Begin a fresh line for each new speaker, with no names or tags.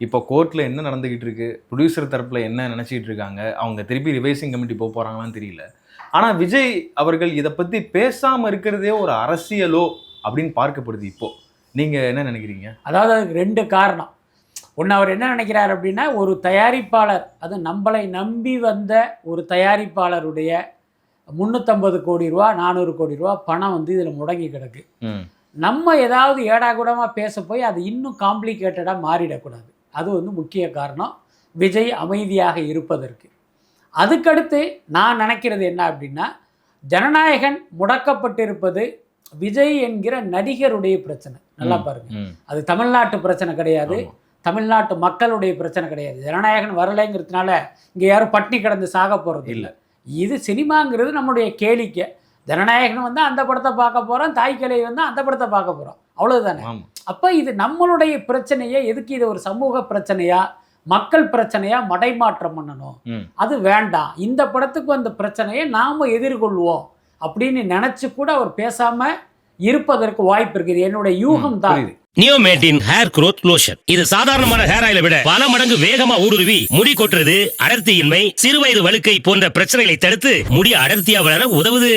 இப்போ கோர்ட்ல என்ன நடந்துகிட்டு இருக்கு? புரொடியூசர் தரப்புல என்ன நினைச்சிட்டு இருக்காங்க? அவங்க திருப்பி ரிவைசிங் கமிட்டி போறாங்களான்னு தெரியல. ஆனா விஜய் அவர்கள் இத பத்தி பேசாம இருக்கிறதே ஒரு அரசியலோ அப்படின்னு பார்க்கப்படுது இப்போ. நீங்க என்ன நினைக்கிறீங்க?
அதாவது அதுக்கு 2 காரணம். ஒண்ணு அவர் என்ன நினைக்கிறார் அப்படின்னா, ஒரு தயாரிப்பாளர், அது நம்மளை நம்பி வந்த ஒரு தயாரிப்பாளருடைய ரூ. 350 கோடி, ரூ. 400 கோடி பணம் வந்து இதுல முடங்கி கிடக்கு. நம்ம ஏதாவது ஏடாகூடமா பேச போய் அது இன்னும் காம்ப்ளிகேட்டடா மாறிடக்கூடாது. அது வந்து முக்கிய காரணம் விஜய் அமைதியாக இருப்பதற்கு. அதுக்கடுத்து நான் நினைக்கிறது என்ன அப்படின்னா, ஜனநாயகன் முடக்கப்பட்டிருப்பது விஜய் என்கிற நடிகருடைய பிரச்சனை. நல்லா பாருங்க, அது தமிழ்நாட்டு பிரச்சனை கிடையாது, தமிழ்நாட்டு மக்களுடைய பிரச்சனை கிடையாது. ஜனநாயகன் வரலைங்கிறதுனால இங்கே யாரும் பட்டினி கிடந்து சாக போகிறது இல்லை. இது சினிமாங்கிறது நம்முடைய கேளிக்கை. ஜனநாயகன் வந்து அந்த படத்தை பார்க்க போகிறோம், தாய்க்கிளை வந்து அந்த படத்தை பார்க்க போகிறோம், அவ்வளவுதானே. அப்போ இது நம்மளுடைய பிரச்சனையை எதுக்கு இது ஒரு சமூக பிரச்சனையா மக்கள் பிரச்சனையா மடைமாற்றம் பண்ணணும்? அது வேண்டாம். இந்த படத்துக்கு வந்த பிரச்சனையை நாம எதிர்கொள்வோம் அப்படின்னு நினைச்சு கூட அவர் பேசாம இருப்பதற்கு வாய்ப்பு இருக்குது. என்னுடைய யூகம் தான்.
நியோமேட்டின் ஹேர் க்ரோத் லோஷன். இது சாதாரணமான ஹேர் ஆயிலை விட பல மடங்கு வேகமா ஊடுருவி முடி கொட்டுறது, அடர்த்தியின்மை, சிறுவயது வழுக்கை போன்ற பிரச்சனைகளை தடுத்து முடி அடர்த்தியா வளர உதவுது.